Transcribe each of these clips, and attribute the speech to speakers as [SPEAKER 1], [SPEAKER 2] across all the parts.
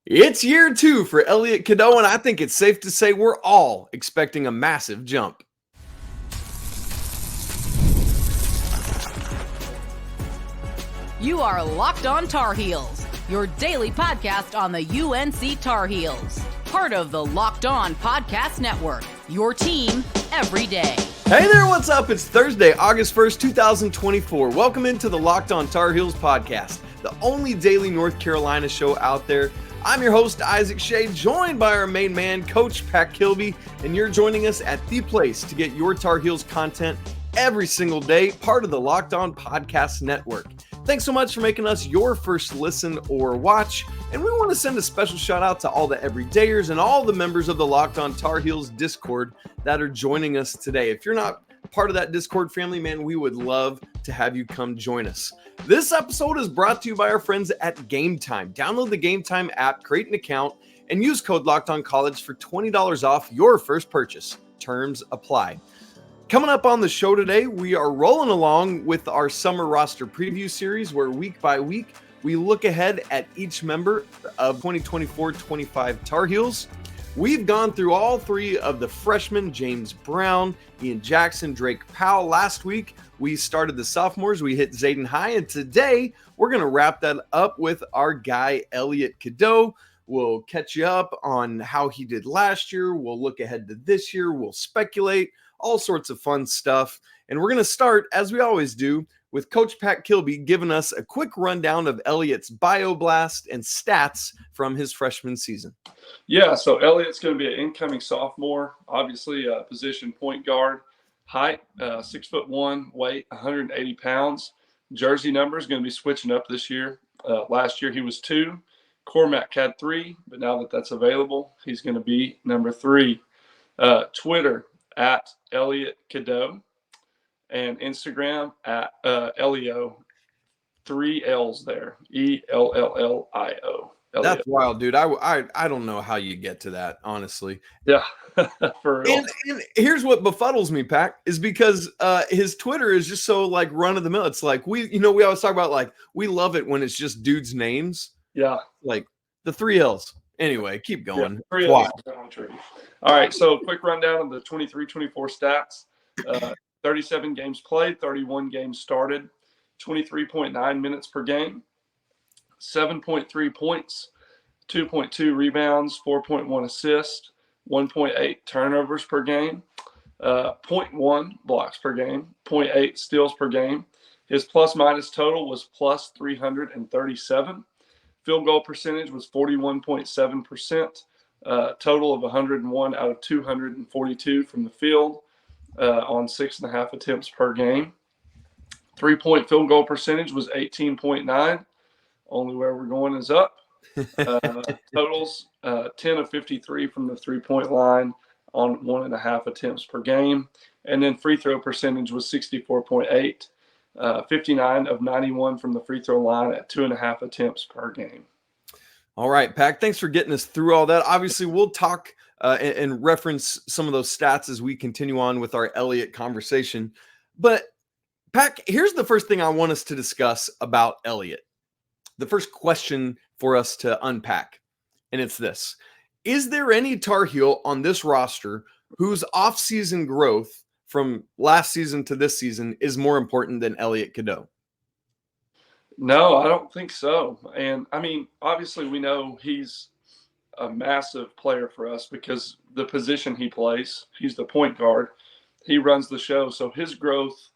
[SPEAKER 1] It's year 2 for Elliot Cadeau, and I think it's safe to say we're all expecting a massive jump.
[SPEAKER 2] You are Locked On Tar Heels, your daily podcast on the UNC Tar Heels. Part of the Locked On Podcast Network, your team every day.
[SPEAKER 1] Hey there, what's up? It's Thursday, August 1st, 2024. Welcome into the Locked On Tar Heels podcast, the only daily North Carolina show out there. I'm your host, Isaac Shea, joined by our main man, Coach Pat Kilby, and you're joining us at the place to get your Tar Heels content every single day, part of the Locked On Podcast Network. Thanks so much for making us your first listen or watch, and we want to send a special shout out to all the everydayers and all the members of the Locked On Tar Heels Discord that are joining us today. If you're not part of that Discord family, man, we would love to have you come join us. This episode is brought to you by our friends at GameTime. Download the GameTime app, create an account, and use code LOCKEDONCollege for $20 off your first purchase. Terms apply. Coming up on the show today, we are rolling along with our summer roster preview series where week by week, we look ahead at each member of 2024-25 Tar Heels. We've gone through all three of the freshmen, James Brown, Ian Jackson, Drake Powell. Last week, we started the sophomores. We hit Zayden High, and today we're going to wrap that up with our guy, Elliot Cadeau. We'll catch you up on how he did last year. We'll look ahead to this year. We'll speculate. All sorts of fun stuff. And we're going to start, as we always do, with Coach Pat Kilby giving us a quick rundown of Elliot's Bioblast and stats from his freshman season.
[SPEAKER 3] Yeah, so Elliot's going to be an incoming sophomore, obviously a position point guard, height 6'1", weight 180 pounds. Jersey number is going to be switching up this year. Last year he was 2. Cormac had 3, but now that that's available, he's going to be number 3. Twitter at Elliot Cadeau, and Instagram at Elio, 3 L's there, ELLLIO.
[SPEAKER 1] That's wild, dude. I don't know how you get to that, honestly.
[SPEAKER 3] Yeah, for real.
[SPEAKER 1] And here's what befuddles me, Pac, is because his Twitter is just so like run of the mill. It's like we always talk about like we love it when it's just dudes' names.
[SPEAKER 3] Yeah,
[SPEAKER 1] like the 3 L's. Anyway, keep going.
[SPEAKER 3] Yeah, 3 L's. All right, so quick rundown of the 23-24 stats. 37 games played, 31 games started, 23.9 minutes per game, 7.3 points, 2.2 rebounds, 4.1 assists, 1.8 turnovers per game, 0.1 blocks per game, 0.8 steals per game. His plus-minus total was plus 337. Field goal percentage was 41.7%. Total of 101 out of 242 from the field on 6.5 attempts per game. 3-point field goal percentage was 18.9. Only where we're going is up. Totals 10 of 53 from the 3-point line on 1.5 attempts per game. And then free throw percentage was 64.8. 59 of 91 from the free throw line at 2.5 attempts per game.
[SPEAKER 1] All right, Pac, thanks for getting us through all that. Obviously, we'll talk and reference some of those stats as we continue on with our Elliot conversation. But, Pac, here's the first thing I want us to discuss about Elliot. The first question for us to unpack, and it's this. Is there any Tar Heel on this roster whose off-season growth from last season to this season is more important than Elliot Cadeau?
[SPEAKER 3] No, I don't think so. And, I mean, obviously we know he's a massive player for us because the position he plays, he's the point guard. He runs the show. So his growth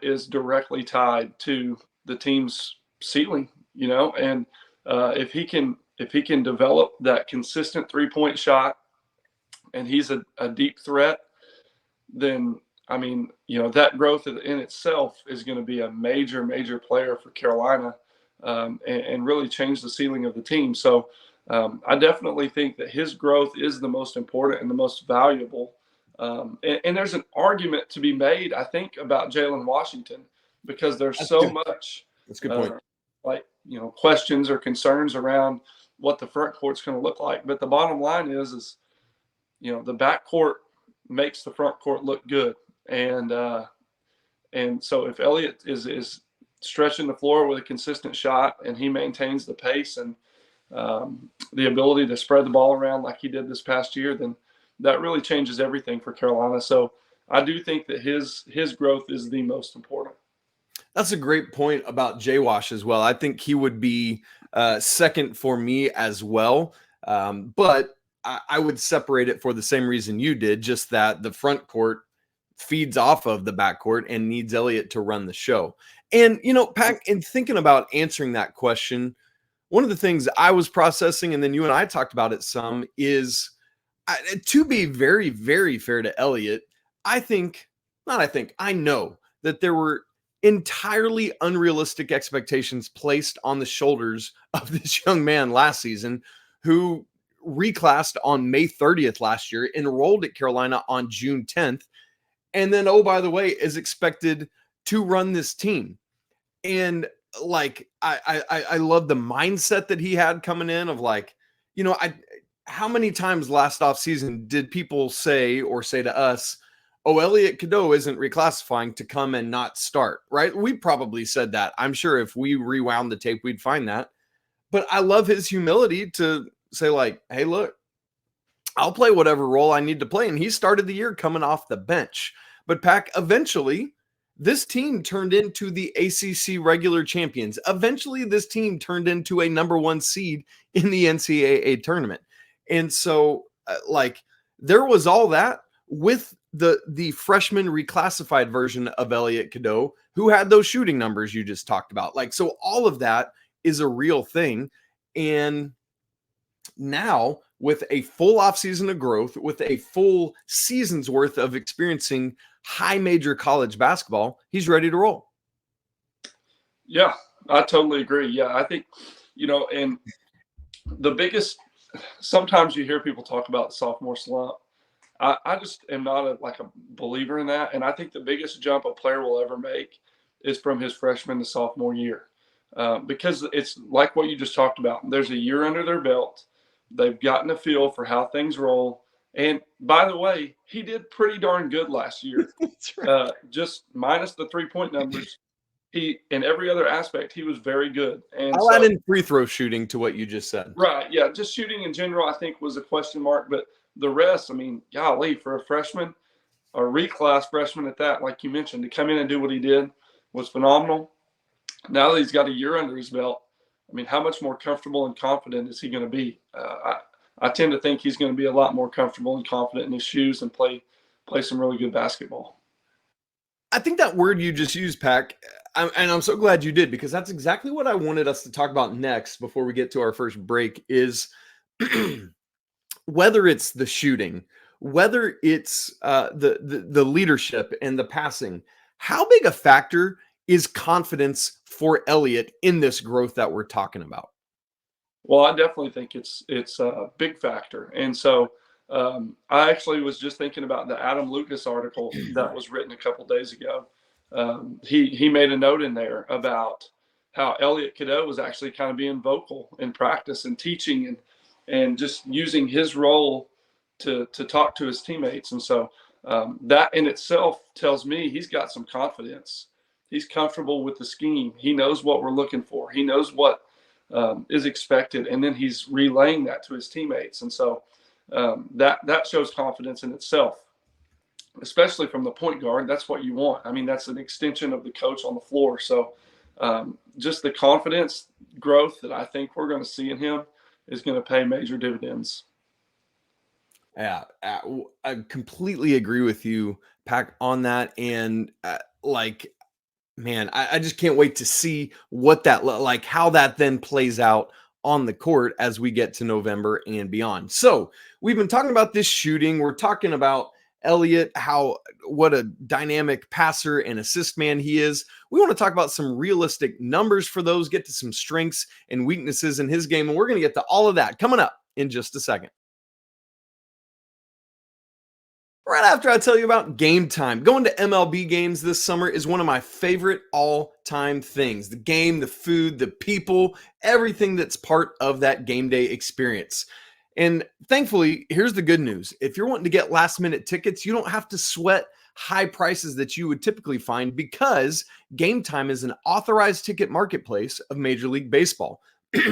[SPEAKER 3] is directly tied to the team's ceiling, and if he can develop that consistent 3-point shot and he's a deep threat, then, I mean, that growth in itself is going to be a major, major player for Carolina and really change the ceiling of the team. So I definitely think that his growth is the most important and the most valuable. And there's an argument to be made, I think, about Jalen Washington because there's much.
[SPEAKER 1] That's a good point.
[SPEAKER 3] Questions or concerns around what the front court's going to look like. But the bottom line is the backcourt makes the front court look good. And so if Elliot is stretching the floor with a consistent shot and he maintains the pace and the ability to spread the ball around like he did this past year, then that really changes everything for Carolina. So I do think that his growth is the most important.
[SPEAKER 1] That's a great point about J-Wash as well. I think he would be second for me as well. But I would separate it for the same reason you did, just that the front court feeds off of the backcourt and needs Elliot to run the show. And, Pat, in thinking about answering that question, one of the things I was processing, and then you and I talked about it some, is to be very, very fair to Elliot, I know that there were entirely unrealistic expectations placed on the shoulders of this young man last season who reclassed on May 30th last year, enrolled at Carolina on June 10th, and then, oh, by the way, is expected to run this team. And I love the mindset that he had coming in of how many times last offseason did people say to us, oh, Elliot Cadeau isn't reclassifying to come and not start, right? We probably said that. I'm sure if we rewound the tape, we'd find that. But I love his humility to say hey, look, I'll play whatever role I need to play. And he started the year coming off the bench. But Pac, eventually, this team turned into the ACC regular champions. Eventually, this team turned into a number one seed in the NCAA tournament. And so, there was all that with the freshman reclassified version of Elliot Cadeau, who had those shooting numbers you just talked about. So all of that is a real thing. And now, with a full offseason of growth, with a full season's worth of experiencing high major college basketball, he's ready to roll.
[SPEAKER 3] Yeah, I totally agree. Yeah, I think, and the biggest, sometimes you hear people talk about the sophomore slump. I just am not a believer in that. And I think the biggest jump a player will ever make is from his freshman to sophomore year. Because it's like what you just talked about. There's a year under their belt. They've gotten a feel for how things roll. And by the way, he did pretty darn good last year.
[SPEAKER 1] That's right.
[SPEAKER 3] Just minus the 3-point numbers. In every other aspect, he was very good. And
[SPEAKER 1] I'll add in free throw shooting to what you just said.
[SPEAKER 3] Right. Yeah. Just shooting in general, I think, was a question mark. But the rest, golly, for a freshman, a reclass freshman at that, like you mentioned, to come in and do what he did was phenomenal. Now that he's got a year under his belt, how much more comfortable and confident is he going to be? I tend to think he's going to be a lot more comfortable and confident in his shoes and play some really good basketball.
[SPEAKER 1] I think that word you just used, Pac, and I'm so glad you did, because that's exactly what I wanted us to talk about next before we get to our first break, is whether it's the shooting, whether it's the leadership and the passing, how big a factor is confidence for Elliot in this growth that we're talking about?
[SPEAKER 3] Well, I definitely think it's a big factor. And so I actually was just thinking about the Adam Lucas article that was written a couple days ago. He made a note in there about how Elliot Cadeau was actually kind of being vocal in practice and teaching and just using his role to talk to his teammates. And so that in itself tells me he's got some confidence. He's comfortable with the scheme. He knows what we're looking for. He knows what is expected, and then he's relaying that to his teammates. And so that shows confidence in itself, especially from the point guard. That's what you want. That's an extension of the coach on the floor. So just the confidence growth that I think we're going to see in him is going to pay major dividends.
[SPEAKER 1] Yeah, I completely agree with you, Pac, on that. And man, I just can't wait to see what that how that then plays out on the court as we get to November and beyond. So we've been talking about this shooting. We're talking about Elliot, what a dynamic passer and assist man he is. We want to talk about some realistic numbers for those, get to some strengths and weaknesses in his game. And we're going to get to all of that coming up in just a second. Right after I tell you about GameTime. Going to MLB games this summer is one of my favorite all-time things. The game, the food, the people, everything that's part of that game day experience. And thankfully, here's the good news. If you're wanting to get last-minute tickets, you don't have to sweat high prices that you would typically find, because GameTime is an authorized ticket marketplace of Major League Baseball.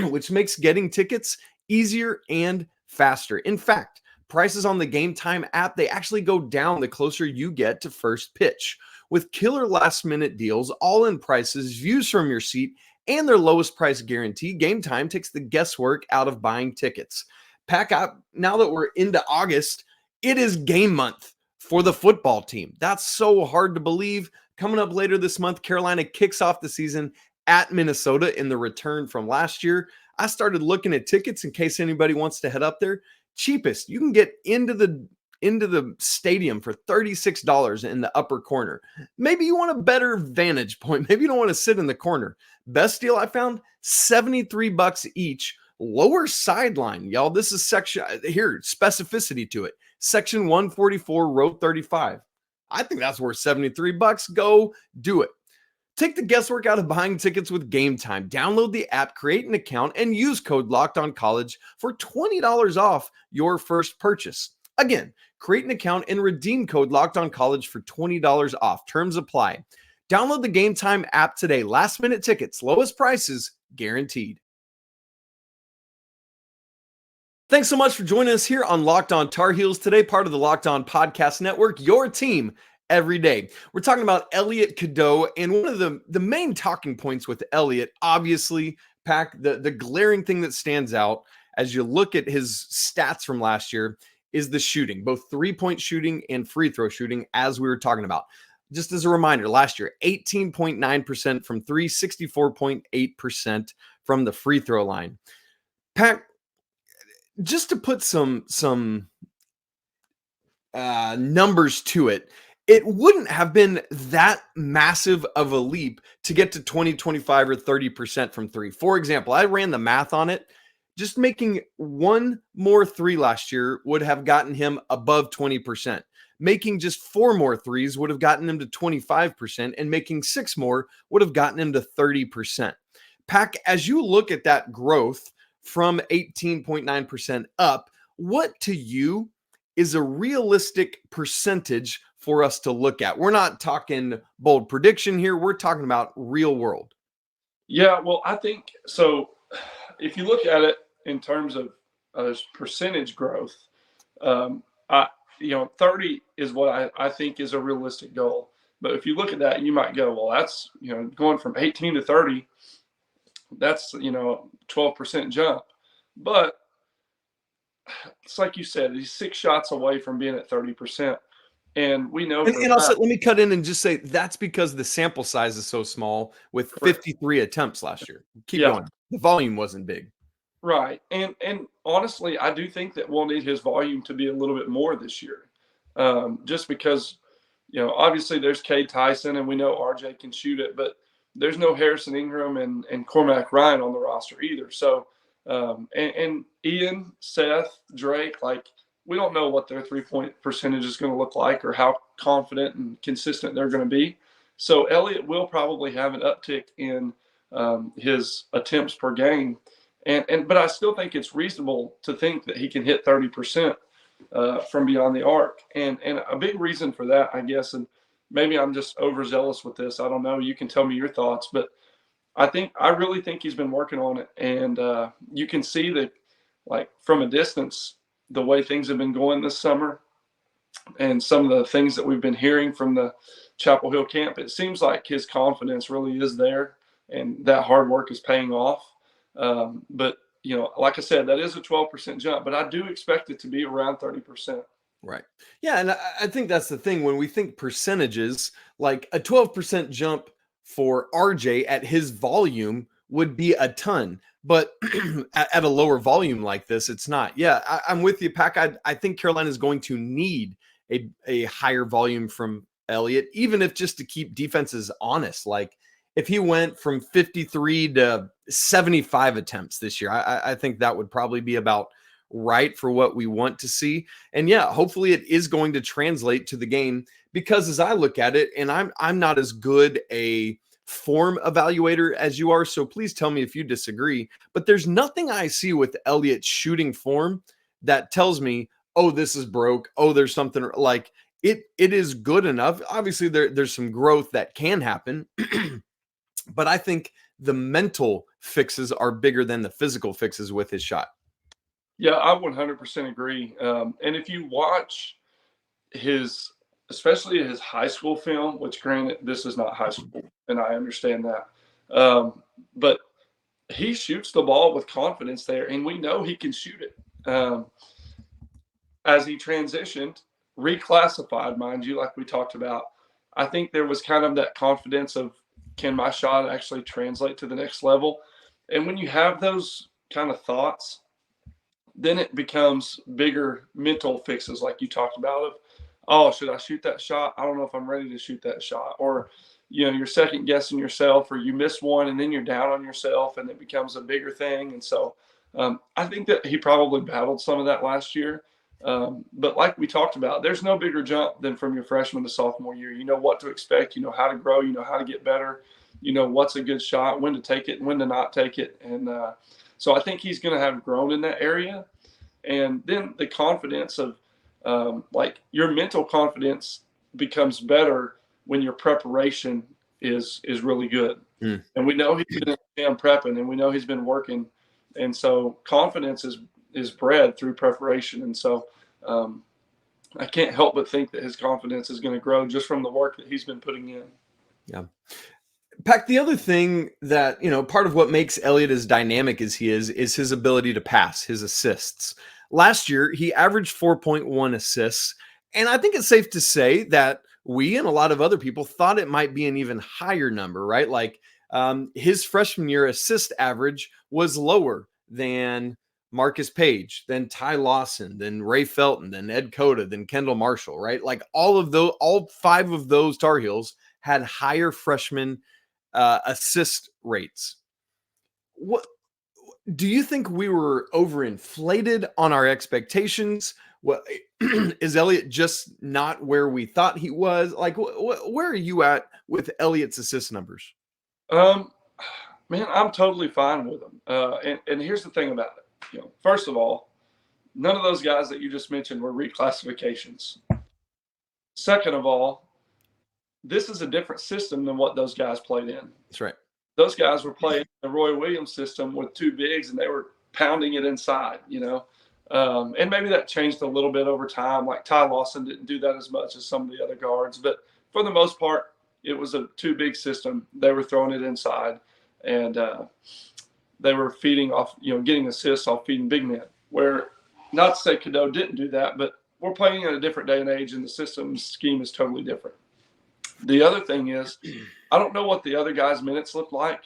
[SPEAKER 1] which makes getting tickets easier and faster. In fact, prices on the GameTime app, they actually go down the closer you get to first pitch. With killer last-minute deals, all-in prices, views from your seat, and their lowest price guarantee, GameTime takes the guesswork out of buying tickets. Pack up, now that we're into August, it is game month for the football team. That's so hard to believe. Coming up later this month, Carolina kicks off the season at Minnesota in the return from last year. I started looking at tickets in case anybody wants to head up there. Cheapest, you can get into the stadium for $36 in the upper corner. Maybe you want a better vantage point. Maybe you don't want to sit in the corner. Best deal I found, $73 each. Lower sideline, y'all. This is section here, specificity to it. Section 144, row 35. I think that's worth $73. Go do it. Take the guesswork out of buying tickets with GameTime. Download the app, create an account, and use code LOCKEDONCollege for $20 off your first purchase. Again, create an account and redeem code LOCKEDONCollege for $20 off. Terms apply. Download the GameTime app today. Last minute tickets, lowest prices guaranteed. Thanks so much for joining us here on Locked On Tar Heels today, part of the Locked On Podcast Network, your team every day. We're talking about Elliot Cadeau, and one of the main talking points with Elliot, obviously, Pack, the glaring thing that stands out as you look at his stats from last year is the shooting, both three-point shooting and free throw shooting, as we were talking about. Just as a reminder, last year, 18.9% from three, 64.8% from the free throw line. Pack, just to put some numbers to it, it wouldn't have been that massive of a leap to get to 20, 25, or 30% from three. For example, I ran the math on it. Just making one more three last year would have gotten him above 20%. Making just 4 more threes would have gotten him to 25%, and making 6 more would have gotten him to 30%. Pack, as you look at that growth from 18.9% up, what to you is a realistic percentage for us to look at? We're not talking bold prediction here. We're talking about real world.
[SPEAKER 3] Yeah, well, I think so. If you look at it in terms of percentage growth, 30 is what I think is a realistic goal. But if you look at that, you might go, well, that's, going from 18 to 30, that's, 12% jump. But it's like you said, he's 6 shots away from being at 30%. And we know.
[SPEAKER 1] And also, let me cut in and just say that's because the sample size is so small with 53 attempts last year. Keep going. The volume wasn't big.
[SPEAKER 3] Right. And honestly, I do think that we'll need his volume to be a little bit more this year. Just because, obviously there's Cade, Tyson, and we know RJ can shoot it, but there's no Harrison Ingram and Cormac Ryan on the roster either. So, and Ian, Seth, Drake, we don't know what their 3-point percentage is going to look like or how confident and consistent they're going to be. So Elliot will probably have an uptick in his attempts per game. But I still think it's reasonable to think that he can hit 30% from beyond the arc. And a big reason for that, I guess, and maybe I'm just overzealous with this, I don't know, you can tell me your thoughts, but I really think he's been working on it. And you can see that, from a distance, the way things have been going this summer and some of the things that we've been hearing from the Chapel Hill camp, it seems like his confidence really is there and that hard work is paying off. But, like I said, that is a 12% jump, but I do expect it to be around 30%.
[SPEAKER 1] Right. Yeah. And I think that's the thing when we think percentages, like a 12% jump for RJ at his volume would be a ton, but at a lower volume like this, it's not. Yeah, I'm with you, Pack. I think Carolina is going to need a higher volume from Elliot, even if just to keep defenses honest. Like if he went from 53 to 75 attempts this year, I think that would probably be about right for what we want to see. And yeah, hopefully it is going to translate to the game, because as I look at it, and I'm not as good a form evaluator as you are, so please tell me if you disagree, but there's nothing I see with Elliot's shooting form that tells me, oh, this is broke. Oh, there's something like it is good enough. Obviously there's some growth that can happen, but I think the mental fixes are bigger than the physical fixes with his shot.
[SPEAKER 3] Yeah, I 100% agree. And if you watch especially his high school film, which granted, this is not high school, and I understand that. But he shoots the ball with confidence there, and we know he can shoot it. As he transitioned, reclassified, mind you, like we talked about, I think there was kind of that confidence of, can my shot actually translate to the next level? And when you have those kind of thoughts, then it becomes bigger mental fixes like you talked about of, oh, should I shoot that shot? I don't know if I'm ready to shoot that shot. Or, you're second guessing yourself, or you miss one and then you're down on yourself and it becomes a bigger thing. And so I think that he probably battled some of that last year. But like we talked about, there's no bigger jump than from your freshman to sophomore year. You know what to expect, you know how to grow, you know how to get better, you know what's a good shot, when to take it and when to not take it. And so I think he's going to have grown in that area. And then the confidence of your mental confidence becomes better when your preparation is really good. And we know he's been prepping, and we know he's been working. And so confidence is bred through preparation. And so I can't help but think that his confidence is going to grow just from the work that he's been putting in.
[SPEAKER 1] Yeah. Pack, the other thing that, part of what makes Elliot as dynamic as he is his ability to pass, his assists. Last year, he averaged 4.1 assists. And I think it's safe to say that we and a lot of other people thought it might be an even higher number, right? Like his freshman year assist average was lower than Marcus Page, then Ty Lawson, then Ray Felton, then Ed Cota, then Kendall Marshall, right? Like all 5 of those Tar Heels had higher freshman assist rates. What do you think we were overinflated on our expectations? What is Elliot just not where we thought he was? Like, where are you at with Elliot's assist numbers?
[SPEAKER 3] Man, I'm totally fine with him. And here's the thing about it. First of all, none of those guys that you just mentioned were reclassifications. Second of all, this is a different system than what those guys played in.
[SPEAKER 1] That's right.
[SPEAKER 3] Those guys were playing the Roy Williams system with 2 bigs, and they were pounding it inside, and maybe that changed a little bit over time. Like Ty Lawson didn't do that as much as some of the other guards, but for the most part, it was a 2 big system. They were throwing it inside, and they were feeding off, getting assists off feeding big men. Where, not to say Cadeau didn't do that, but we're playing in a different day and age, and the system scheme is totally different. The other thing is, I don't know what the other guys' minutes look like,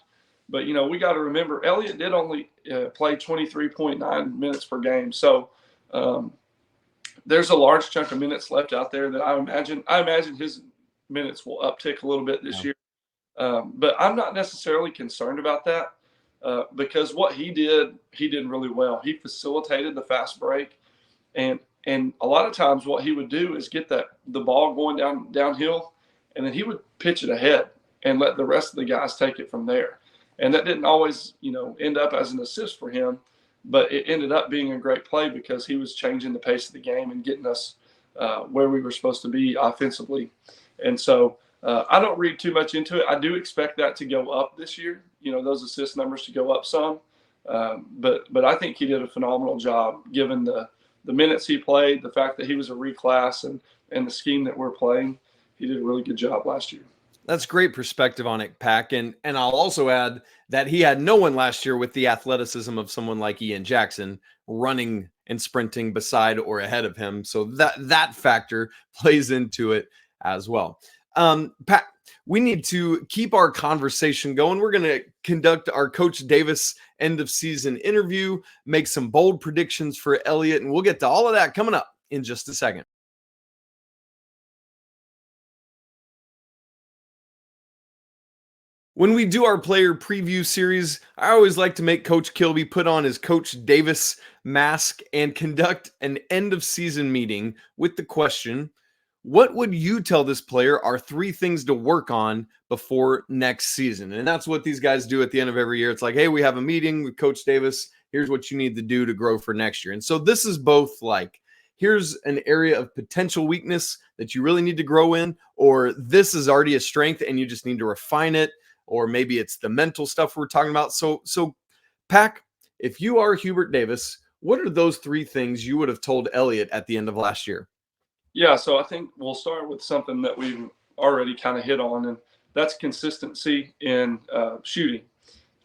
[SPEAKER 3] but, we got to remember Elliot did only play 23.9 minutes per game. So there's a large chunk of minutes left out there that I imagine his minutes will uptick a little bit this year. But I'm not necessarily concerned about that because what he did really well. He facilitated the fast break. And a lot of times what he would do is get the ball going downhill, and then he would pitch it ahead and let the rest of the guys take it from there. And that didn't always, end up as an assist for him, but it ended up being a great play because he was changing the pace of the game and getting us where we were supposed to be offensively. And so I don't read too much into it. I do expect that to go up this year, those assist numbers to go up some. But I think he did a phenomenal job given the minutes he played, the fact that he was a reclass and the scheme that we're playing. He did a really good job last year.
[SPEAKER 1] That's great perspective on it, Pack. And I'll also add that he had no one last year with the athleticism of someone like Ian Jackson running and sprinting beside or ahead of him. So that factor plays into it as well. Pat, we need to keep our conversation going. We're going to conduct our Coach Davis end of season interview, make some bold predictions for Elliot, and we'll get to all of that coming up in just a second. When we do our player preview series, I always like to make Coach Kilby put on his Coach Davis mask and conduct an end of season meeting with the question, what would you tell this player are 3 things to work on before next season? And that's what these guys do at the end of every year. It's like, hey, we have a meeting with Coach Davis. Here's what you need to do to grow for next year. And so this is both like, here's an area of potential weakness that you really need to grow in, or this is already a strength and you just need to refine it. or maybe it's the mental stuff we're talking about. So Pack, if you are Hubert Davis, what are those 3 things you would have told Elliot at the end of last year?
[SPEAKER 3] Yeah, so I think we'll start with something that we've already kind of hit on, and that's consistency in shooting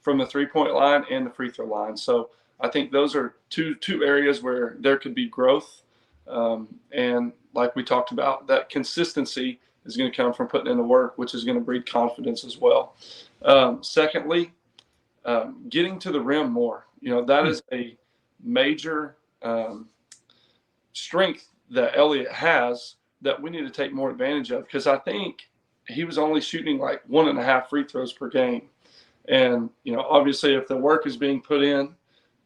[SPEAKER 3] from the 3-point line and the free throw line. So I think those are two areas where there could be growth. And like we talked about, that consistency is going to come from putting in the work, which is going to breed confidence as well. Secondly, getting to the rim more. That is a major strength that Elliot has that we need to take more advantage of, because I think he was only shooting like 1.5 free throws per game. And, obviously if the work is being put in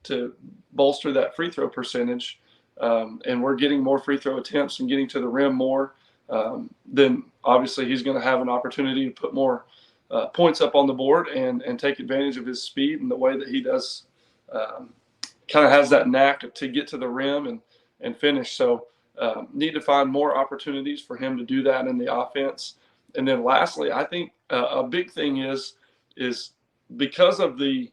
[SPEAKER 3] to bolster that free throw percentage, and we're getting more free throw attempts and getting to the rim more, then obviously he's going to have an opportunity to put more points up on the board and take advantage of his speed and the way that he does, kind of has that knack to get to the rim and finish. So need to find more opportunities for him to do that in the offense. And then lastly, I think a big thing is because of the,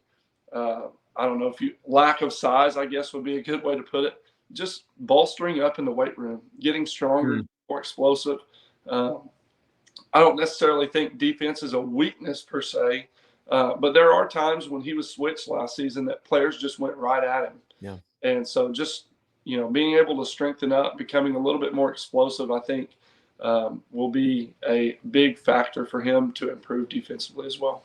[SPEAKER 3] I don't know lack of size, I guess would be a good way to put it, just bolstering up in the weight room, getting stronger, more explosive. I don't necessarily think defense is a weakness per se, but there are times when he was switched last season that players just went right at him.
[SPEAKER 1] Yeah.
[SPEAKER 3] And so just, being able to strengthen up, becoming a little bit more explosive, I think will be a big factor for him to improve defensively as well.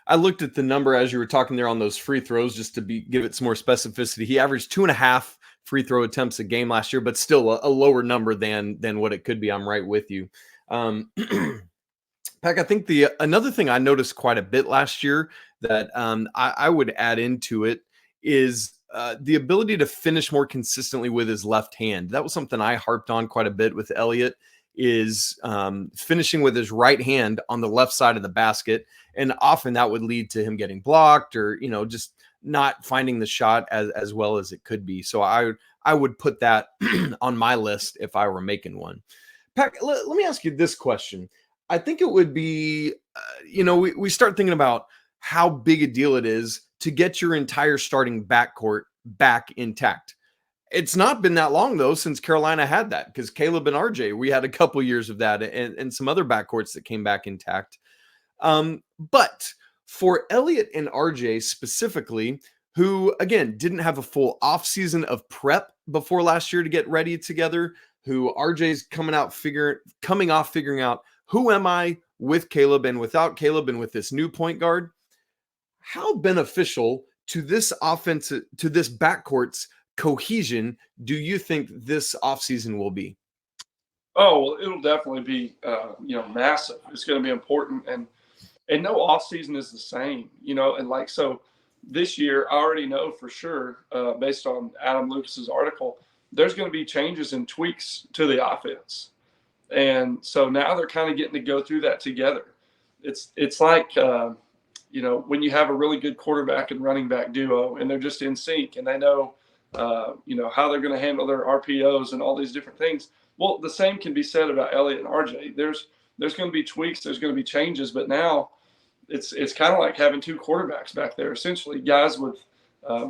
[SPEAKER 1] I looked at the number as you were talking there on those free throws, just to give it some more specificity. He averaged 2.5 free throw attempts a game last year, but still a lower number than what it could be. I'm right with you. Pack, I think another thing I noticed quite a bit last year that I would add into it is the ability to finish more consistently with his left hand. That was something I harped on quite a bit with Elliot, is finishing with his right hand on the left side of the basket. And often that would lead to him getting blocked or, just not finding the shot as well as it could be. So I would put that on my list if I were making one. Pack, let me ask you this question. I think it would be, we start thinking about how big a deal it is to get your entire starting backcourt back intact. It's not been that long, though, since Carolina had that, because Caleb and RJ, we had a couple years of that, and some other backcourts that came back intact. But for Elliot and RJ specifically, who, again, didn't have a full offseason of prep before last year to get ready together, who RJ's coming off figuring out, who am I with Caleb and without Caleb and with this new point guard? How beneficial to this offense, to this backcourt's cohesion, do you think this offseason will be?
[SPEAKER 3] Oh, well, it'll definitely be, massive. It's going to be important. And no offseason is the same, and so this year, I already know for sure, based on Adam Lucas's article, there's going to be changes and tweaks to the offense. And so now they're kind of getting to go through that together. It's like, when you have a really good quarterback and running back duo and they're just in sync and they know, how they're going to handle their RPOs and all these different things. Well, the same can be said about Elliot and RJ. There's going to be tweaks, there's going to be changes, but now it's kind of like having 2 quarterbacks back there, essentially guys with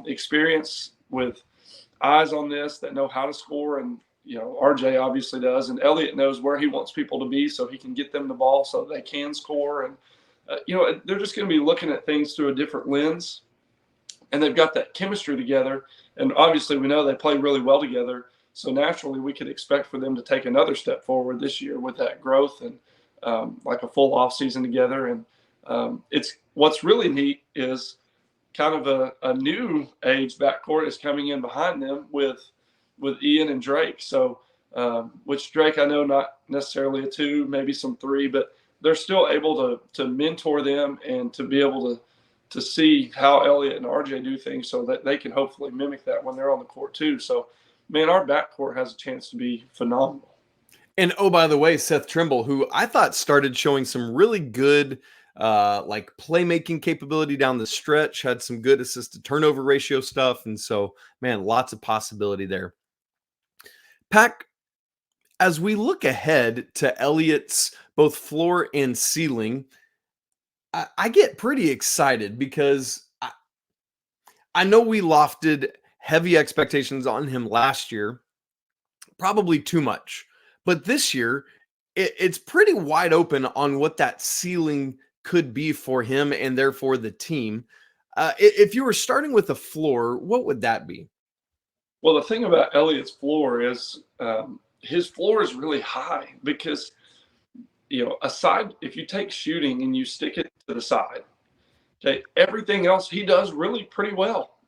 [SPEAKER 3] experience, with eyes on this, that know how to score. And, RJ obviously does, and Elliot knows where he wants people to be so he can get them the ball so they can score. And, they're just going to be looking at things through a different lens, and they've got that chemistry together. And obviously we know they play really well together. So naturally we could expect for them to take another step forward this year with that growth and like a full off season together. And it's what's really neat is kind of a new age backcourt is coming in behind them with Ian and Drake. So which Drake, I know not necessarily a 2, maybe some 3, but they're still able to mentor them and to be able to see how Elliot and RJ do things so that they can hopefully mimic that when they're on the court too. So, man, our backcourt has a chance to be phenomenal.
[SPEAKER 1] And, oh, by the way, Seth Trimble, who I thought started showing some really good playmaking capability down the stretch, had some good assist to turnover ratio stuff. And so, man, lots of possibility there. Pack, as we look ahead to Elliot's both floor and ceiling, I get pretty excited because I know we lofted heavy expectations on him last year, probably too much. But this year, it's pretty wide open on what that ceiling could be for him and therefore the team. If you were starting with a floor, what would that be?
[SPEAKER 3] Well, the thing about Elliot's floor is his floor is really high because, aside, if you take shooting and you stick it to the side, okay, everything else he does really pretty well.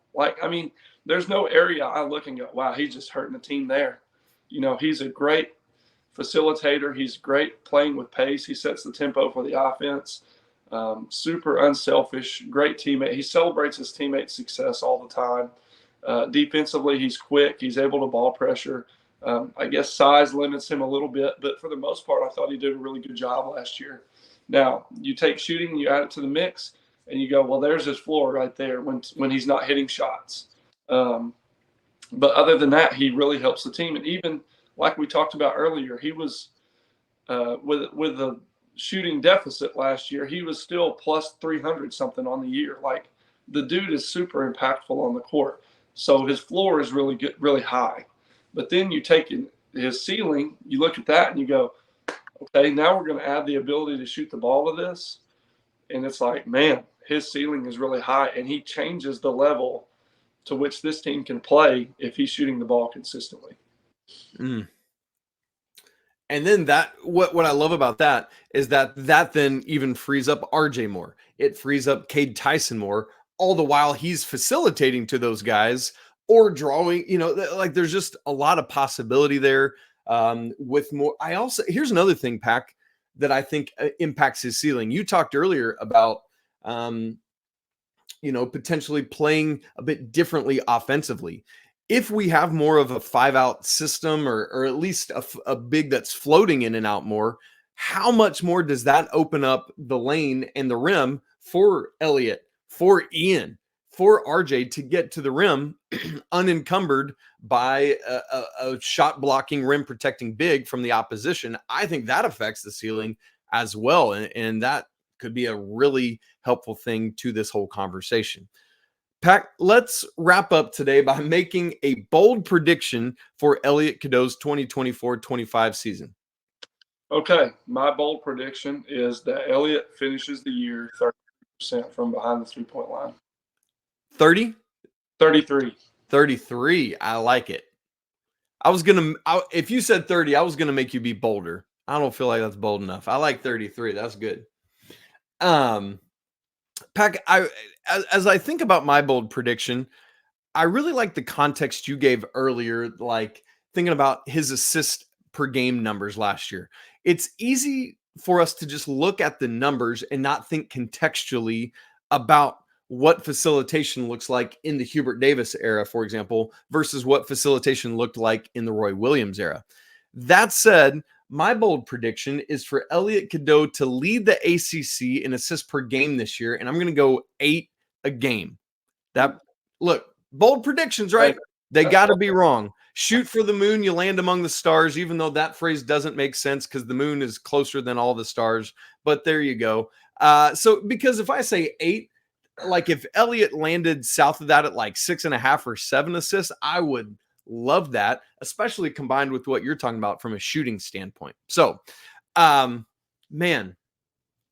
[SPEAKER 3] There's no area I look and go, wow, he's just hurting the team there. He's a great facilitator. He's great playing with pace. He sets the tempo for the offense. Super unselfish, great teammate. He celebrates his teammates' success all the time. Defensively, he's quick. He's able to ball pressure. I guess size limits him a little bit, but for the most part, I thought he did a really good job last year. Now, you take shooting, you add it to the mix, and you go, well, there's his floor right there when he's not hitting shots. But other than that, he really helps the team. And even like we talked about earlier, he was with the shooting deficit last year, he was still plus 300 something on the year. Like, the dude is super impactful on the court. So his floor is really good, really high. But then you take his ceiling, you look at that and you go, okay, now we're going to add the ability to shoot the ball to this. And it's like, man, his ceiling is really high, and he changes the level to which this team can play if he's shooting the ball consistently.
[SPEAKER 1] Mm. And then what I love about that is that then even frees up RJ more. It frees up Cade Tyson more, all the while he's facilitating to those guys or drawing, there's just a lot of possibility there with more. Here's another thing, Pack, that I think impacts his ceiling. You talked earlier about, potentially playing a bit differently offensively. If we have more of a 5-out system or at least a big that's floating in and out more, how much more does that open up the lane and the rim for Elliot, for Ian, for RJ to get to the rim unencumbered by a shot blocking, rim protecting big from the opposition? I think that affects the ceiling as well. And that could be a really helpful thing to this whole conversation. Pack, let's wrap up today by making a bold prediction for Elliot Cadeau's 2024-25 season.
[SPEAKER 3] Okay, my bold prediction is that Elliot finishes the year 30% from behind the three-point line.
[SPEAKER 1] 30?
[SPEAKER 3] 33.
[SPEAKER 1] 33. I like it. If you said 30, I was going to make you be bolder. I don't feel like that's bold enough. I like 33. That's good. Pack, as I think about my bold prediction, I really like the context you gave earlier, like thinking about his assist per game numbers last year. It's easy for us to just look at the numbers and not think contextually about what facilitation looks like in the Hubert Davis era, for example, versus what facilitation looked like in the Roy Williams era. That said, my bold prediction is for Elliot Cadeau to lead the ACC in assists per game this year, and I'm going to go 8 a game. Bold predictions, right? They got to be wrong. Shoot for the moon, you land among the stars, even though that phrase doesn't make sense because the moon is closer than all the stars. But there you go. Because if I say 8, like if Elliot landed south of that at like 6.5 or 7 assists, I would love that, especially combined with what you're talking about from a shooting standpoint. So, man,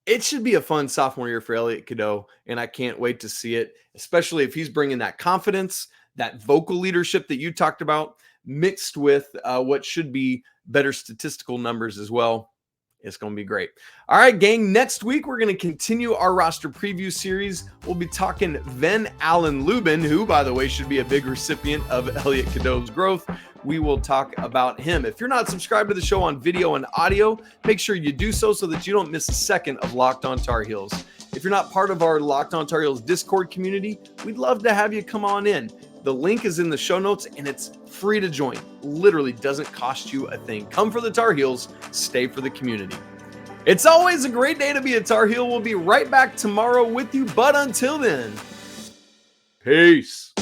[SPEAKER 1] it should be a fun sophomore year for Elliot Cadeau, and I can't wait to see it, especially if he's bringing that confidence, that vocal leadership that you talked about, mixed with what should be better statistical numbers as well. It's going to be great. All right, gang. Next week, we're going to continue our roster preview series. We'll be talking Ven Allen Lubin, who, by the way, should be a big recipient of Elliot Cadeau's growth. We will talk about him. If you're not subscribed to the show on video and audio, make sure you do so that you don't miss a second of Locked On Tar Heels. If you're not part of our Locked On Tar Heels Discord community, we'd love to have you come on in. The link is in the show notes, and it's free to join. Literally doesn't cost you a thing. Come for the Tar Heels, stay for the community. It's always a great day to be a Tar Heel. We'll be right back tomorrow with you, but until then, peace.